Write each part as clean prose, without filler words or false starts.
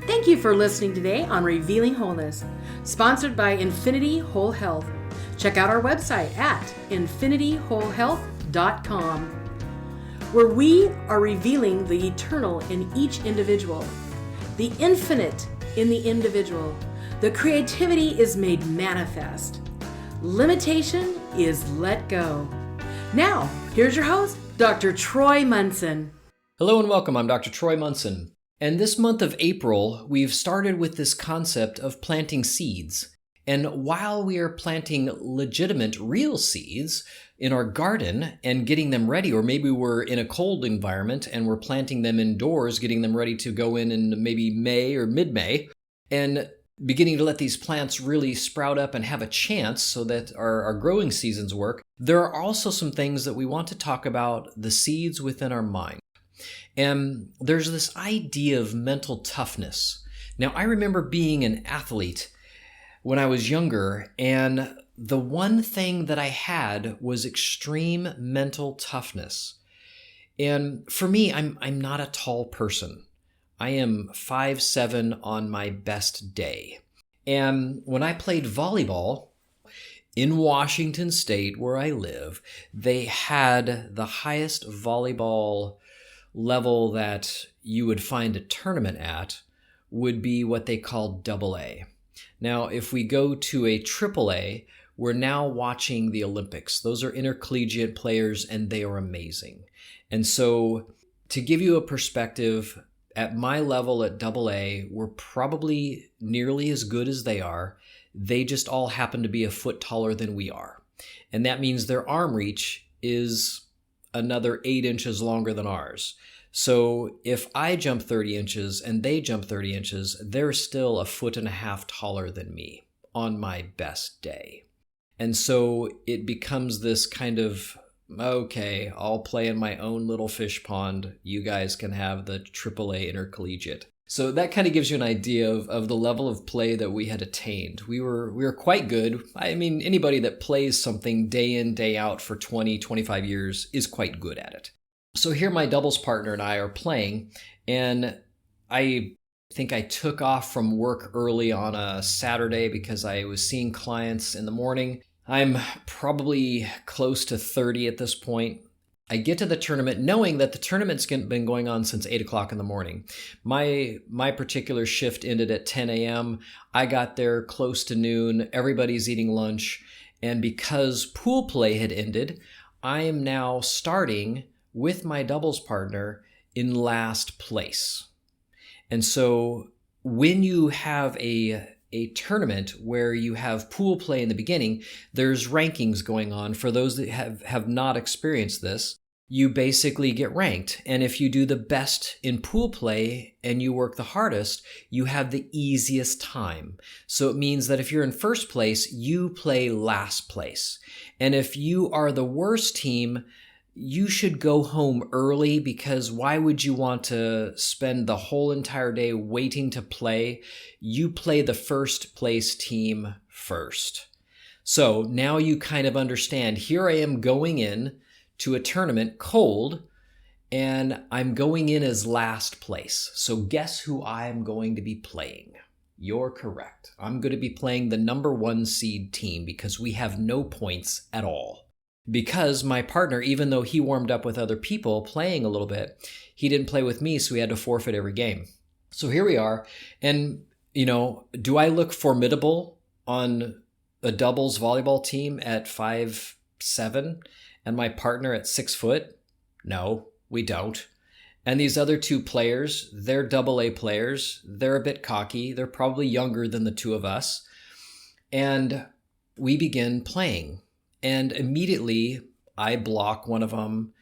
Thank you for listening today on Revealing Wholeness, sponsored by Infinity Whole Health. Check out our website at infinityWholeHealth.com, where we are revealing the eternal in each individual, the infinite in the individual. The creativity is made manifest. Limitation is let go. Now, here's your host, Dr. Troy Munson. Hello and welcome. I'm Dr. Troy Munson. And this month of April, we've started with this concept of planting seeds. And while we are planting legitimate, real seeds in our garden and getting them ready, or maybe we're in a cold environment and we're planting them indoors, getting them ready to go in maybe May or mid-May, and beginning to let these plants really sprout up and have a chance so that our growing seasons work, there are also some things that we want to talk about, the seeds within our mind. And there's this idea of mental toughness. Now, I remember being an athlete when I was younger, and the one thing that I had was extreme mental toughness. And for me, I'm not a tall person. I am 5'7" on my best day. And when I played volleyball in Washington State, where I live, they had the highest volleyball level that you would find a tournament at would be what they call AA. Now, if we go to a AAA, we're now watching the Olympics. Those are intercollegiate players, and they are amazing. And so to give you a perspective, at my level at AA, we're probably nearly as good as they are. They just all happen to be a foot taller than we are. And that means their arm reach is another 8 inches longer than ours. So if I jump 30 inches and they jump 30 inches, they're still a foot and a half taller than me on my best day. And so it becomes this kind of, okay, I'll play in my own little fish pond. You guys can have the AAA intercollegiate. So that kind of gives you an idea of the level of play that we had attained. We were quite good. I mean, anybody that plays something day in, day out for 20, 25 years is quite good at it. So here my doubles partner and I are playing, and I think I took off from work early on a Saturday because I was seeing clients in the morning. I'm probably close to 30 at this point. I get to the tournament knowing that the tournament's been going on since 8 o'clock in the morning. My particular shift ended at 10 a.m. I got there close to noon. Everybody's eating lunch. And because pool play had ended, I am now starting with my doubles partner in last place. And so when you have a tournament where you have pool play in the beginning, there's rankings going on. For those that have not experienced this, you basically get ranked. And if you do the best in pool play and you work the hardest, you have the easiest time. So it means that if you're in first place, you play last place. And if you are the worst team, you should go home early, because why would you want to spend the whole entire day waiting to play? You play the first place team first. So now you kind of understand, here I am going in to a tournament cold, and I'm going in as last place. So guess who I'm going to be playing? You're correct. I'm going to be playing the number 1 seed team, because we have no points at all. Because my partner, even though he warmed up with other people playing a little bit, he didn't play with me, so we had to forfeit every game. So here we are. And, do I look formidable on a doubles volleyball team at 5'7" and my partner at 6 foot? No, we don't. And these other 2 players, they're AA players. They're a bit cocky. They're probably younger than the 2 of us. And we begin playing. And immediately I block one of them,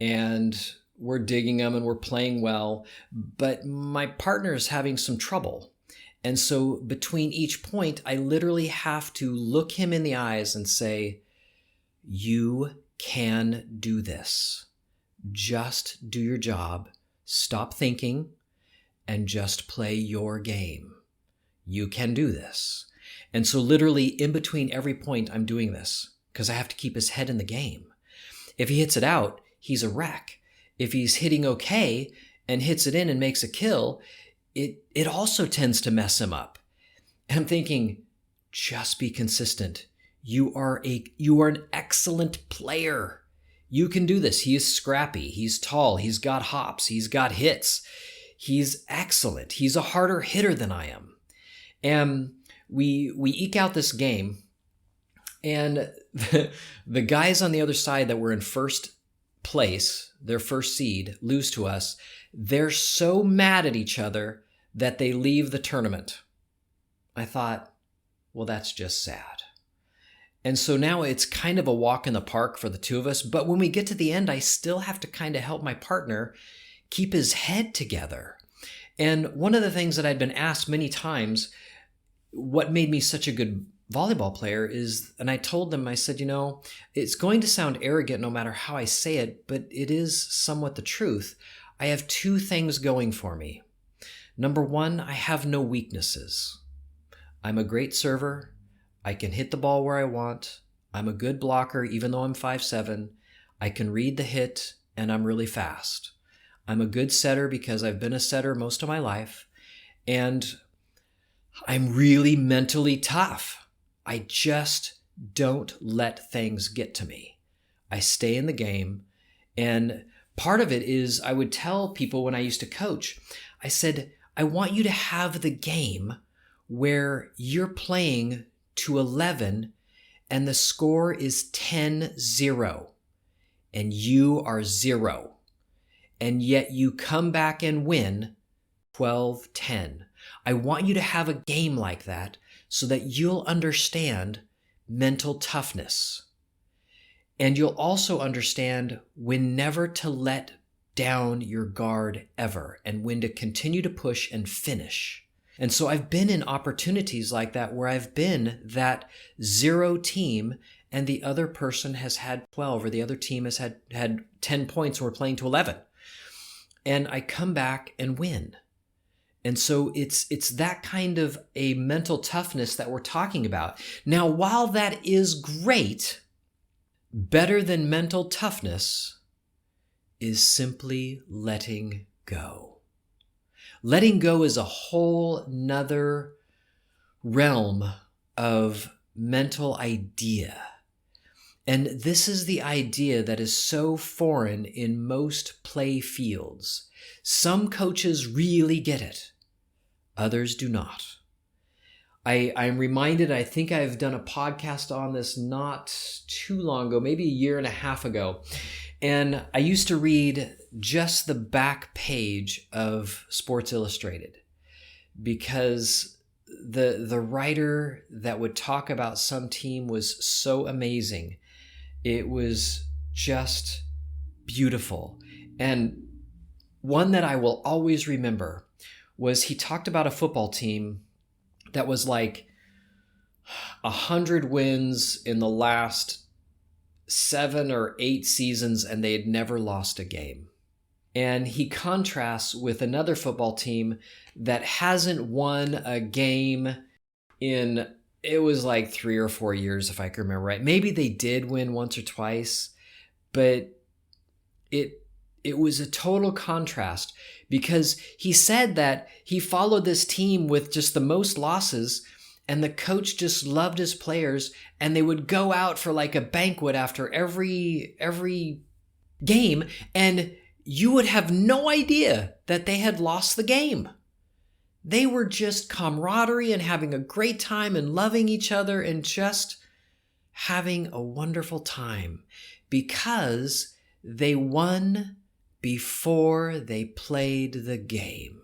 and we're digging them and we're playing well, but my partner is having some trouble. And so between each point, I literally have to look him in the eyes and say, you can do this. Just do your job. Stop thinking and just play your game. You can do this. And so literally in between every point, I'm doing this, because I have to keep his head in the game. If he hits it out, he's a wreck. If he's hitting okay and hits it in and makes a kill, it also tends to mess him up. And I'm thinking, just be consistent. You are an excellent player. You can do this. He is scrappy. He's tall. He's got hops. He's got hits. He's excellent. He's a harder hitter than I am. And we eke out this game, and the guys on the other side that were in first place, their first seed, lose to us. They're so mad at each other that they leave the tournament. I thought, well, that's just sad. And so now it's kind of a walk in the park for the two of us. But when we get to the end, I still have to kind of help my partner keep his head together. And one of the things that I'd been asked many times, what made me such a good volleyball player is, and I told them, I said, it's going to sound arrogant no matter how I say it, but it is somewhat the truth. I have two things going for me. Number one, I have no weaknesses. I'm a great server. I can hit the ball where I want. I'm a good blocker, even though I'm 5'7". I can read the hit, and I'm really fast. I'm a good setter because I've been a setter most of my life, and I'm really mentally tough. I just don't let things get to me. I stay in the game, and part of it is I would tell people when I used to coach, I said, I want you to have the game where you're playing to 11 and the score is 10-0 and you are 0, and yet you come back and win 12-10. I want you to have a game like that so that you'll understand mental toughness. And you'll also understand when never to let down your guard ever, and when to continue to push and finish. And so I've been in opportunities like that where I've been that 0 team and the other person has had 12, or the other team has had 10 points and we're playing to 11. And I come back and win. And so it's that kind of a mental toughness that we're talking about. Now, while that is great, better than mental toughness is simply letting go. Letting go is a whole nother realm of mental idea. And this is the idea that is so foreign in most play fields. Some coaches really get it. Others do not. I'm reminded, I think I've done a podcast on this not too long ago, maybe a year and a half ago. And I used to read just the back page of Sports Illustrated because the writer that would talk about some team was so amazing. It was just beautiful. And one that I will always remember was he talked about a football team that was like 100 wins in the last 7 or 8 seasons, and they had never lost a game. And he contrasts with another football team that hasn't won a game in, it was like 3 or 4 years, if I can remember right. Maybe they did win once or twice, but it was a total contrast because he said that he followed this team with just the most losses, and the coach just loved his players, and they would go out for like a banquet after every game, and you would have no idea that they had lost the game. They were just camaraderie and having a great time and loving each other and just having a wonderful time because they won before they played the game.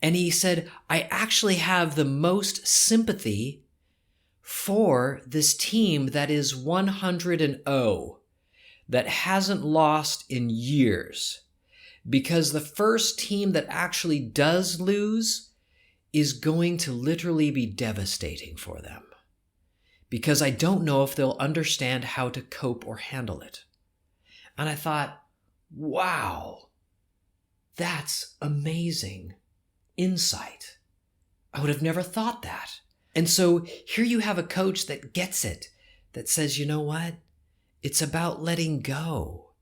And he said, I actually have the most sympathy for this team that is 100-0, that hasn't lost in years, because the first team that actually does lose is going to literally be devastating for them, because I don't know if they'll understand how to cope or handle it. And I thought, wow, that's amazing insight. I would have never thought that. And so here you have a coach that gets it, that says, you know what? It's about letting go.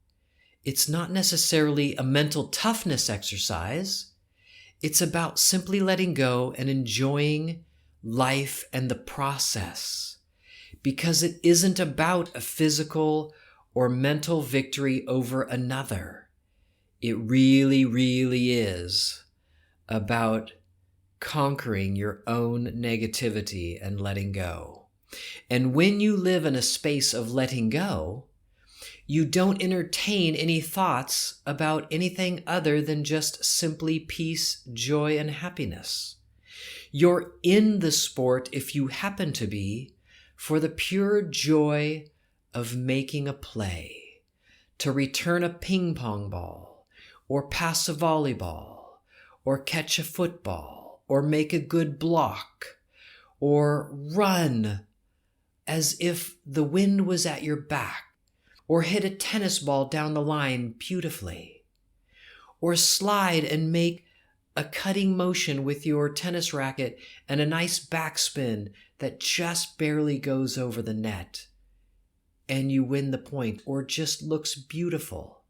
It's not necessarily a mental toughness exercise. It's about simply letting go and enjoying life and the process, because it isn't about a physical or mental victory over another. It really, really is about conquering your own negativity and letting go. And when you live in a space of letting go, you don't entertain any thoughts about anything other than just simply peace, joy, and happiness. You're in the sport, if you happen to be, for the pure joy of making a play, to return a ping pong ball, or pass a volleyball, or catch a football, or make a good block, or run as if the wind was at your back, or hit a tennis ball down the line beautifully, or slide and make a cutting motion with your tennis racket and a nice backspin that just barely goes over the net, and you win the point, or just looks beautiful,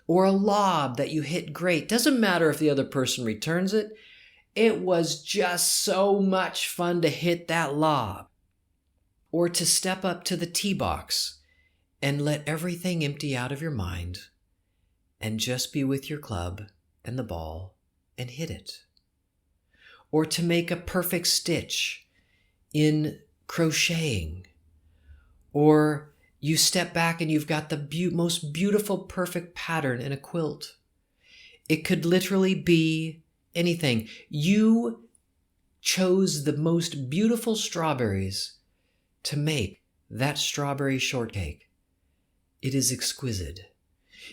or a lob that you hit great. Doesn't matter if the other person returns it. It was just so much fun to hit that lob, or to step up to the tee box and let everything empty out of your mind and just be with your club and the ball and hit it. Or to make a perfect stitch in crocheting. Or you step back and you've got the most beautiful, perfect pattern in a quilt. It could literally be anything. You chose the most beautiful strawberries to make that strawberry shortcake. It is exquisite.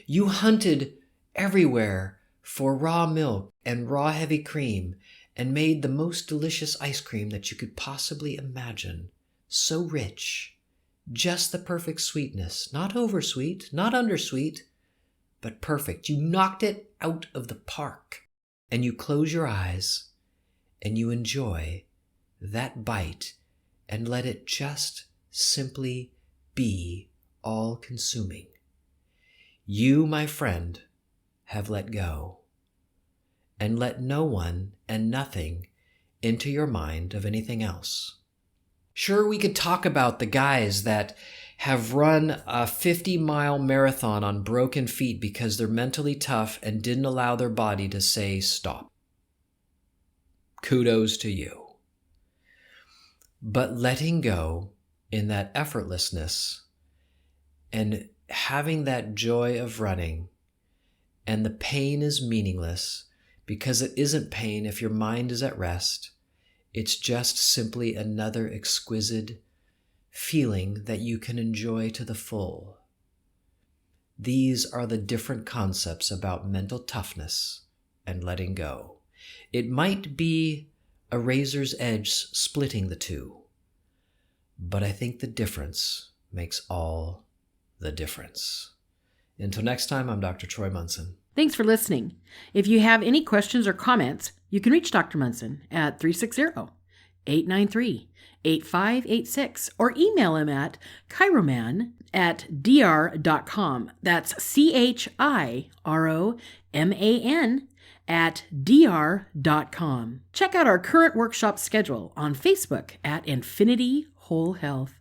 You hunted everywhere for raw milk and raw heavy cream and made the most delicious ice cream that you could possibly imagine. So rich, just the perfect sweetness, not oversweet, not undersweet, but perfect. You knocked it out of the park, and you close your eyes and you enjoy that bite and let it just simply be all-consuming. You, my friend, have let go, and let no one and nothing into your mind of anything else. Sure, we could talk about the guys that have run a 50-mile marathon on broken feet because they're mentally tough and didn't allow their body to say stop. Kudos to you. But letting go in that effortlessness and having that joy of running, and the pain is meaningless because it isn't pain if your mind is at rest. It's just simply another exquisite feeling that you can enjoy to the full. These are the different concepts about mental toughness and letting go. It might be a razor's edge splitting the two, but I think the difference makes all the difference. Until next time, I'm Dr. Troy Munson. Thanks for listening. If you have any questions or comments, you can reach Dr. Munson at 360-893-8586 or email him at chiroman@dr.com. That's chiroman@dr.com. Check out our current workshop schedule on Facebook at Infinity Whole Health.